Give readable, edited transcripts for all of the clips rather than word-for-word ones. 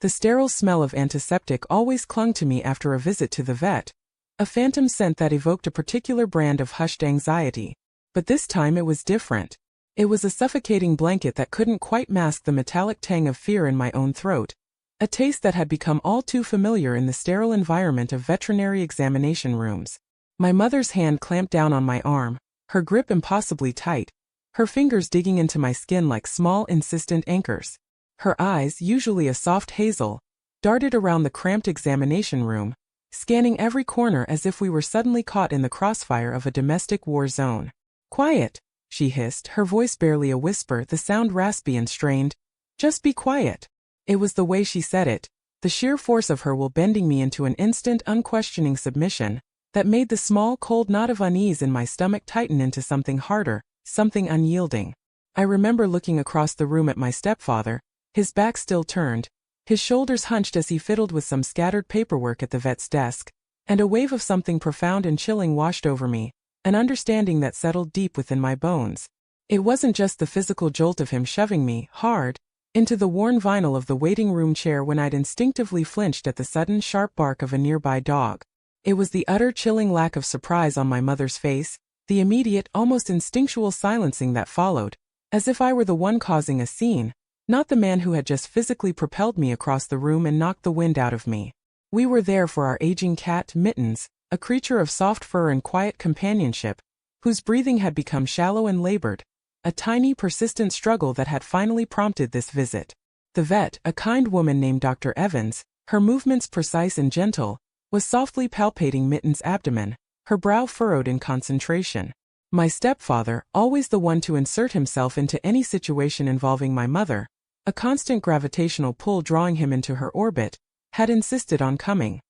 The sterile smell of antiseptic always clung to me after a visit to the vet, a phantom scent that evoked a particular brand of hushed anxiety. But this time it was different. It was a suffocating blanket that couldn't quite mask the metallic tang of fear in my own throat, a taste that had become all too familiar in the sterile environment of veterinary examination rooms. My mother's hand clamped down on my arm, her grip impossibly tight, her fingers digging into my skin like small, insistent anchors. Her eyes, usually a soft hazel, darted around the cramped examination room, scanning every corner as if we were suddenly caught in the crossfire of a domestic war zone. "Quiet," she hissed, her voice barely a whisper, the sound raspy and strained. "Just be quiet." It was the way she said it, the sheer force of her will bending me into an instant, unquestioning submission, that made the small, cold knot of unease in my stomach tighten into something harder, something unyielding. I remember looking across the room at my stepfather, his back still turned, his shoulders hunched as he fiddled with some scattered paperwork at the vet's desk, and a wave of something profound and chilling washed over me, an understanding that settled deep within my bones. It wasn't just the physical jolt of him shoving me, hard, into the worn vinyl of the waiting room chair when I'd instinctively flinched at the sudden sharp bark of a nearby dog. It was the utter chilling lack of surprise on my mother's face, the immediate, almost instinctual silencing that followed, as if I were the one causing a scene, not the man who had just physically propelled me across the room and knocked the wind out of me. We were there for our aging cat, Mittens, a creature of soft fur and quiet companionship, whose breathing had become shallow and labored, a tiny, persistent struggle that had finally prompted this visit. The vet, a kind woman named Dr. Evans, her movements precise and gentle, was softly palpating Mittens' abdomen, her brow furrowed in concentration. My stepfather, always the one to insert himself into any situation involving my mother, a constant gravitational pull drawing him into her orbit, had insisted on coming.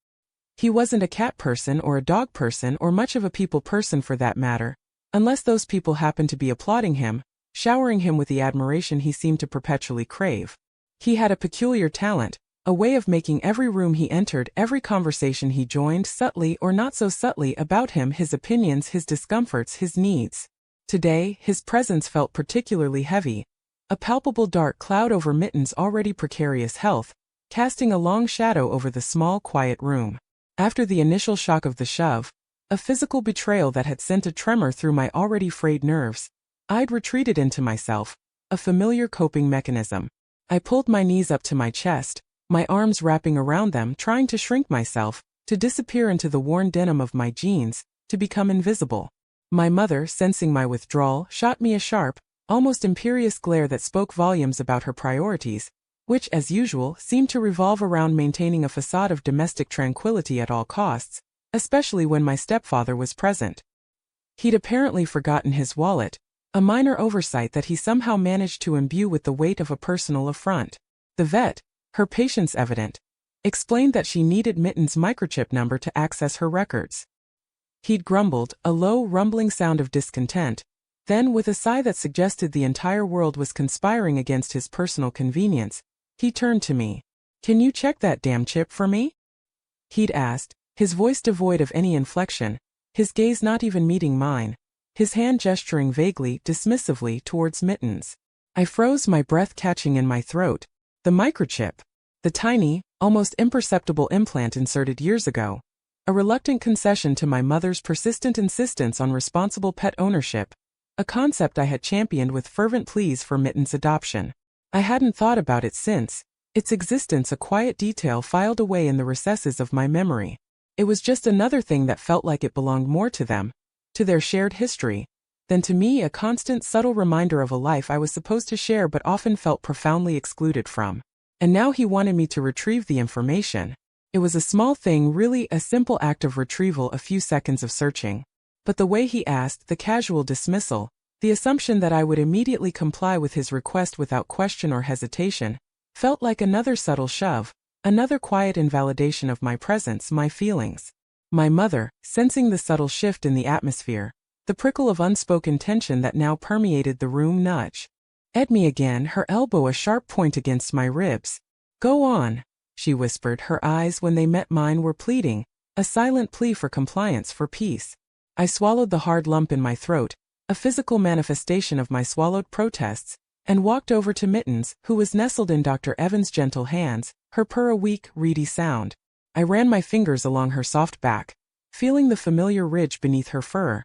He wasn't a cat person or a dog person or much of a people person for that matter, unless those people happened to be applauding him, showering him with the admiration he seemed to perpetually crave. He had a peculiar talent, a way of making every room he entered, every conversation he joined, subtly or not so subtly about him, his opinions, his discomforts, his needs. Today, his presence felt particularly heavy, a palpable dark cloud over Mittens' already precarious health, casting a long shadow over the small, quiet room. After the initial shock of the shove, a physical betrayal that had sent a tremor through my already frayed nerves, I'd retreated into myself, a familiar coping mechanism. I pulled my knees up to my chest, my arms wrapping around them, trying to shrink myself, to disappear into the worn denim of my jeans, to become invisible. My mother, sensing my withdrawal, shot me a sharp, almost imperious glare that spoke volumes about her priorities, which, as usual, seemed to revolve around maintaining a facade of domestic tranquility at all costs, especially when my stepfather was present. He'd apparently forgotten his wallet, a minor oversight that he somehow managed to imbue with the weight of a personal affront. The vet, her patience evident, explained that she needed Mittens' microchip number to access her records. He'd grumbled, a low, rumbling sound of discontent, then, with a sigh that suggested the entire world was conspiring against his personal convenience, he turned to me. "Can you check that damn chip for me?" He'd asked, his voice devoid of any inflection, his gaze not even meeting mine, his hand gesturing vaguely, dismissively towards Mittens. I froze, my breath catching in my throat. The microchip. The tiny, almost imperceptible implant inserted years ago. A reluctant concession to my mother's persistent insistence on responsible pet ownership, a concept I had championed with fervent pleas for Mittens' adoption. I hadn't thought about it since, its existence a quiet detail filed away in the recesses of my memory. It was just another thing that felt like it belonged more to them, to their shared history, than to me, a constant subtle reminder of a life I was supposed to share but often felt profoundly excluded from. And now he wanted me to retrieve the information. It was a small thing, really, a simple act of retrieval, a few seconds of searching. But the way he asked, the casual dismissal, the assumption that I would immediately comply with his request without question or hesitation, felt like another subtle shove, another quiet invalidation of my presence, my feelings. My mother, sensing the subtle shift in the atmosphere, the prickle of unspoken tension that now permeated the room, nudged at me again, her elbow a sharp point against my ribs. "Go on," she whispered, her eyes when they met mine were pleading, a silent plea for compliance, for peace. I swallowed the hard lump in my throat, a physical manifestation of my swallowed protests, and walked over to Mittens, who was nestled in Dr. Evans' gentle hands, her purr a weak, reedy sound. I ran my fingers along her soft back, feeling the familiar ridge beneath her fur,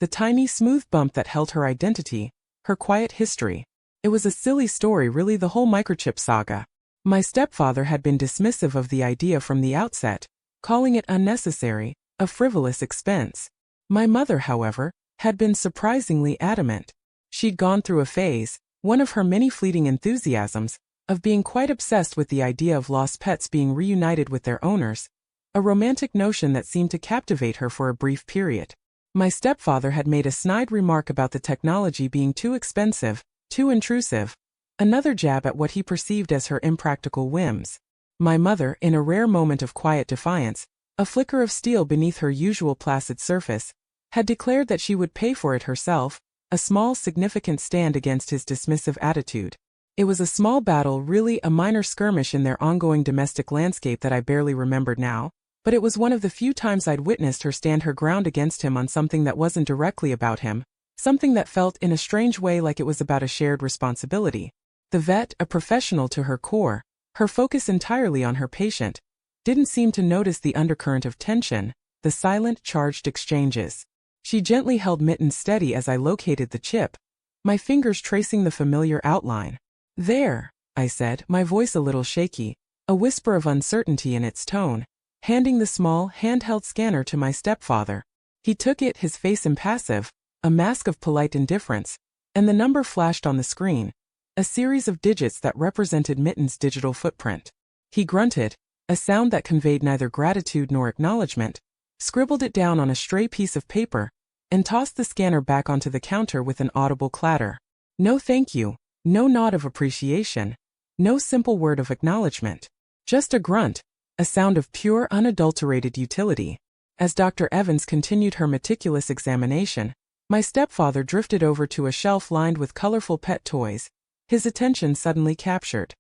the tiny smooth bump that held her identity, her quiet history. It was a silly story, really, the whole microchip saga. My stepfather had been dismissive of the idea from the outset, calling it unnecessary, a frivolous expense. My mother, however, had been surprisingly adamant. She'd gone through a phase, one of her many fleeting enthusiasms, of being quite obsessed with the idea of lost pets being reunited with their owners, a romantic notion that seemed to captivate her for a brief period. My stepfather had made a snide remark about the technology being too expensive, too intrusive, another jab at what he perceived as her impractical whims. My mother, in a rare moment of quiet defiance, a flicker of steel beneath her usual placid surface, had declared that she would pay for it herself, a small significant stand against his dismissive attitude. It was a small battle, really a minor skirmish in their ongoing domestic landscape that I barely remembered now, but it was one of the few times I'd witnessed her stand her ground against him on something that wasn't directly about him, something that felt in a strange way like it was about a shared responsibility. The vet, a professional to her core, her focus entirely on her patient, didn't seem to notice the undercurrent of tension, the silent, charged exchanges. She gently held Mittens steady as I located the chip, my fingers tracing the familiar outline. "There," I said, my voice a little shaky, a whisper of uncertainty in its tone, handing the small, handheld scanner to my stepfather. He took it, his face impassive, a mask of polite indifference, and the number flashed on the screen, a series of digits that represented Mittens' digital footprint. He grunted, a sound that conveyed neither gratitude nor acknowledgement, scribbled it down on a stray piece of paper, and tossed the scanner back onto the counter with an audible clatter. No thank you, no nod of appreciation, no simple word of acknowledgement. Just a grunt, a sound of pure, unadulterated utility. As Dr. Evans continued her meticulous examination, my stepfather drifted over to a shelf lined with colorful pet toys, his attention suddenly captured.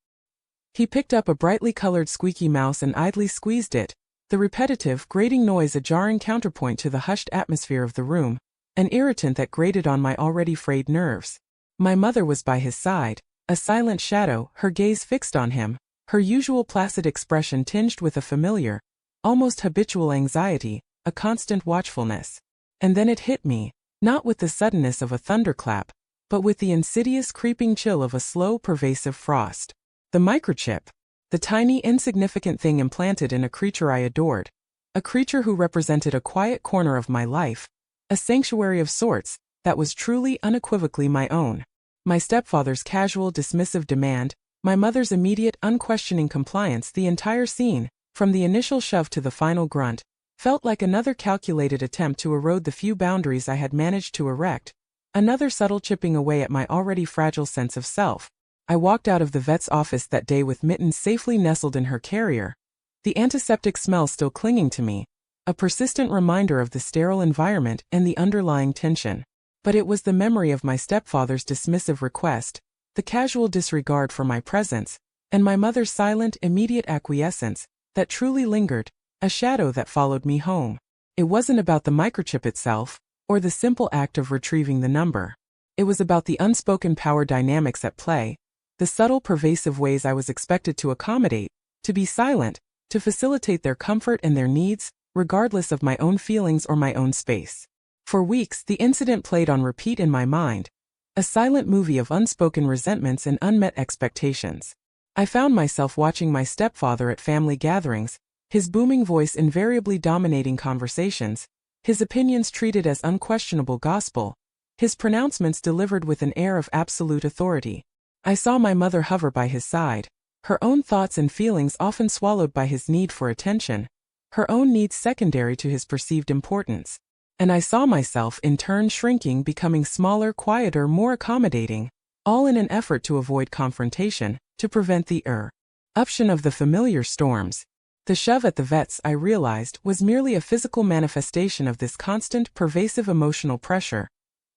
He picked up a brightly colored squeaky mouse and idly squeezed it, the repetitive, grating noise a jarring counterpoint to the hushed atmosphere of the room, an irritant that grated on my already frayed nerves. My mother was by his side, a silent shadow, her gaze fixed on him, her usual placid expression tinged with a familiar, almost habitual anxiety, a constant watchfulness. And then it hit me, not with the suddenness of a thunderclap, but with the insidious creeping chill of a slow, pervasive frost. The microchip. The tiny, insignificant thing implanted in a creature I adored, a creature who represented a quiet corner of my life, a sanctuary of sorts, that was truly, unequivocally my own. My stepfather's casual, dismissive demand, my mother's immediate, unquestioning compliance, the entire scene, from the initial shove to the final grunt, felt like another calculated attempt to erode the few boundaries I had managed to erect, another subtle chipping away at my already fragile sense of self. I walked out of the vet's office that day with Mittens safely nestled in her carrier, the antiseptic smell still clinging to me, a persistent reminder of the sterile environment and the underlying tension. But it was the memory of my stepfather's dismissive request, the casual disregard for my presence, and my mother's silent, immediate acquiescence, that truly lingered, a shadow that followed me home. It wasn't about the microchip itself, or the simple act of retrieving the number. It was about the unspoken power dynamics at play, the subtle, pervasive ways I was expected to accommodate, to be silent, to facilitate their comfort and their needs, regardless of my own feelings or my own space. For weeks, the incident played on repeat in my mind, a silent movie of unspoken resentments and unmet expectations. I found myself watching my stepfather at family gatherings, his booming voice invariably dominating conversations, his opinions treated as unquestionable gospel, his pronouncements delivered with an air of absolute authority. I saw my mother hover by his side, her own thoughts and feelings often swallowed by his need for attention, her own needs secondary to his perceived importance. And I saw myself in turn shrinking, becoming smaller, quieter, more accommodating, all in an effort to avoid confrontation, to prevent the eruption of the familiar storms. The shove at the vet's, I realized, was merely a physical manifestation of this constant, pervasive emotional pressure,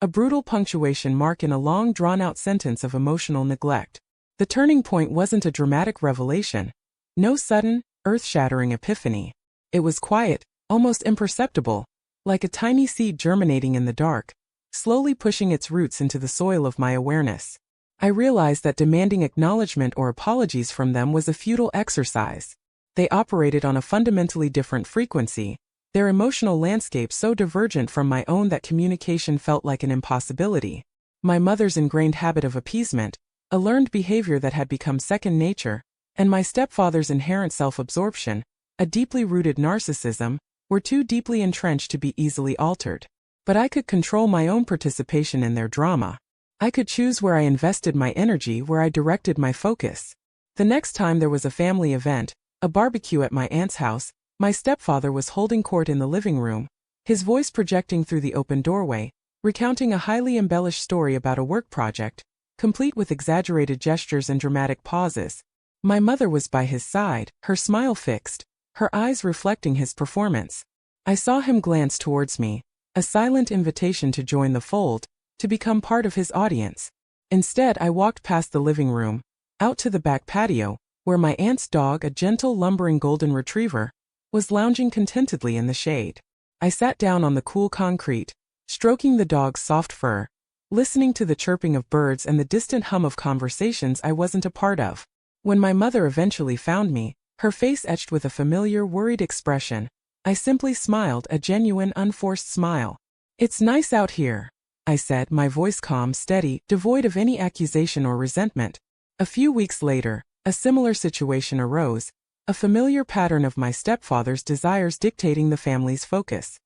a brutal punctuation mark in a long, drawn-out sentence of emotional neglect. The turning point wasn't a dramatic revelation, no sudden, earth-shattering epiphany. It was quiet, almost imperceptible, like a tiny seed germinating in the dark, slowly pushing its roots into the soil of my awareness. I realized that demanding acknowledgement or apologies from them was a futile exercise. They operated on a fundamentally different frequency, their emotional landscape so divergent from my own that communication felt like an impossibility. My mother's ingrained habit of appeasement, a learned behavior that had become second nature, and my stepfather's inherent self-absorption, a deeply rooted narcissism, were too deeply entrenched to be easily altered. But I could control my own participation in their drama. I could choose where I invested my energy, where I directed my focus. The next time there was a family event, a barbecue at my aunt's house, my stepfather was holding court in the living room, his voice projecting through the open doorway, recounting a highly embellished story about a work project, complete with exaggerated gestures and dramatic pauses. My mother was by his side, her smile fixed, her eyes reflecting his performance. I saw him glance towards me, a silent invitation to join the fold, to become part of his audience. Instead, I walked past the living room, out to the back patio, where my aunt's dog, a gentle lumbering golden retriever, was lounging contentedly in the shade. I sat down on the cool concrete, stroking the dog's soft fur, listening to the chirping of birds and the distant hum of conversations I wasn't a part of. When my mother eventually found me, her face etched with a familiar, worried expression, I simply smiled, a genuine, unforced smile. "It's nice out here," I said, my voice calm, steady, devoid of any accusation or resentment. A few weeks later, a similar situation arose, a familiar pattern of my stepfather's desires dictating the family's focus.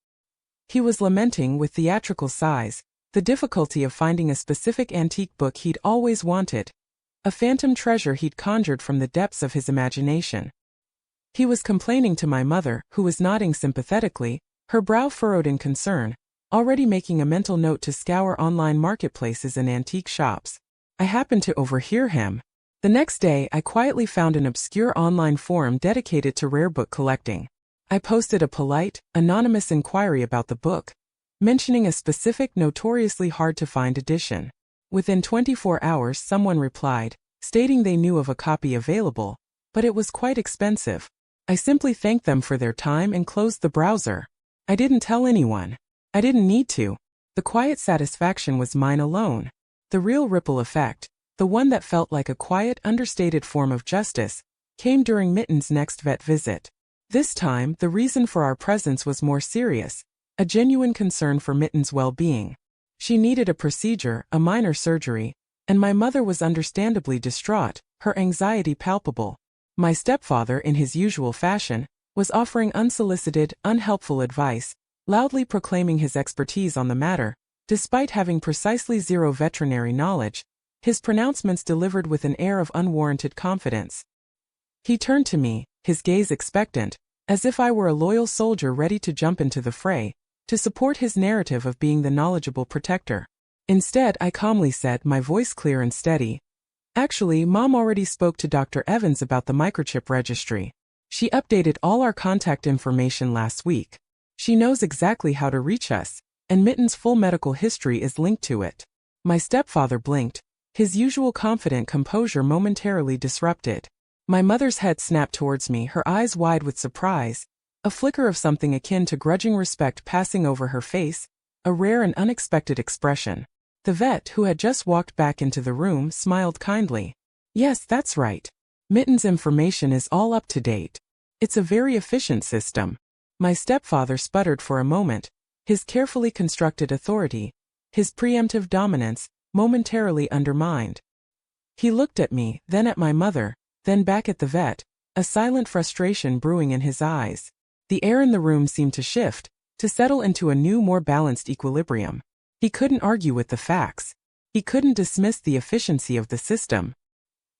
He was lamenting, with theatrical sighs, the difficulty of finding a specific antique book he'd always wanted, a phantom treasure he'd conjured from the depths of his imagination. He was complaining to my mother, who was nodding sympathetically, her brow furrowed in concern, already making a mental note to scour online marketplaces and antique shops. I happened to overhear him. The next day, I quietly found an obscure online forum dedicated to rare book collecting. I posted a polite, anonymous inquiry about the book, mentioning a specific, notoriously hard-to-find edition. Within 24 hours, someone replied, stating they knew of a copy available, but it was quite expensive. I simply thanked them for their time and closed the browser. I didn't tell anyone. I didn't need to. The quiet satisfaction was mine alone. The real ripple effect, the one that felt like a quiet, understated form of justice, came during Mitten's next vet visit. This time, the reason for our presence was more serious, a genuine concern for Mitten's well-being. She needed a procedure, a minor surgery, and my mother was understandably distraught, her anxiety palpable. My stepfather, in his usual fashion, was offering unsolicited, unhelpful advice, loudly proclaiming his expertise on the matter, despite having precisely zero veterinary knowledge, his pronouncements delivered with an air of unwarranted confidence. He turned to me, his gaze expectant, as if I were a loyal soldier ready to jump into the fray, to support his narrative of being the knowledgeable protector. Instead, I calmly said, my voice clear and steady, "Actually, Mom already spoke to Dr. Evans about the microchip registry. She updated all our contact information last week. She knows exactly how to reach us, and Mitten's full medical history is linked to it." My stepfather blinked, his usual confident composure momentarily disrupted. My mother's head snapped towards me, her eyes wide with surprise, a flicker of something akin to grudging respect passing over her face, a rare and unexpected expression. The vet, who had just walked back into the room, smiled kindly. "Yes, that's right. Mitten's information is all up to date. It's a very efficient system." My stepfather sputtered for a moment, his carefully constructed authority, his preemptive dominance, momentarily undermined. He looked at me, then at my mother, then back at the vet, a silent frustration brewing in his eyes. The air in the room seemed to shift, to settle into a new, more balanced equilibrium. He couldn't argue with the facts. He couldn't dismiss the efficiency of the system.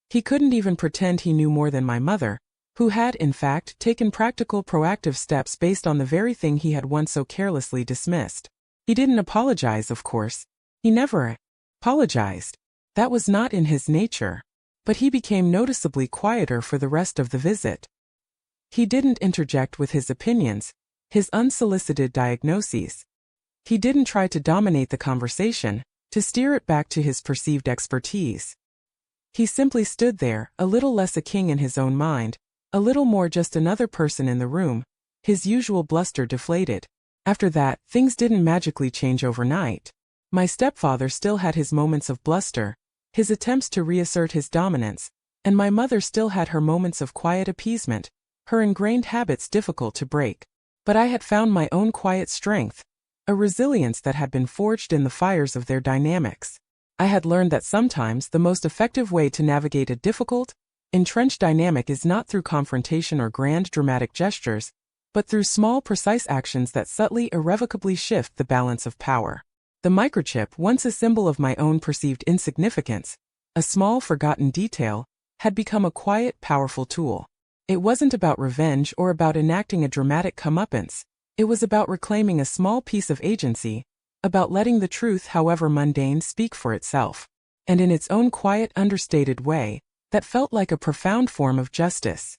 He couldn't even pretend he knew more than my mother, who had, in fact, taken practical, proactive steps based on the very thing he had once so carelessly dismissed. He didn't apologize, of course. He never apologized. That was not in his nature. But he became noticeably quieter for the rest of the visit. He didn't interject with his opinions, his unsolicited diagnoses. He didn't try to dominate the conversation, to steer it back to his perceived expertise. He simply stood there, a little less a king in his own mind, a little more just another person in the room, his usual bluster deflated. After that, things didn't magically change overnight. My stepfather still had his moments of bluster, his attempts to reassert his dominance, and my mother still had her moments of quiet appeasement, her ingrained habits difficult to break. But I had found my own quiet strength, a resilience that had been forged in the fires of their dynamics. I had learned that sometimes the most effective way to navigate a difficult, entrenched dynamic is not through confrontation or grand dramatic gestures, but through small precise actions that subtly irrevocably shift the balance of power. The microchip, once a symbol of my own perceived insignificance, a small forgotten detail, had become a quiet, powerful tool. It wasn't about revenge or about enacting a dramatic comeuppance. It was about reclaiming a small piece of agency, about letting the truth, however mundane, speak for itself. And in its own quiet, understated way, that felt like a profound form of justice.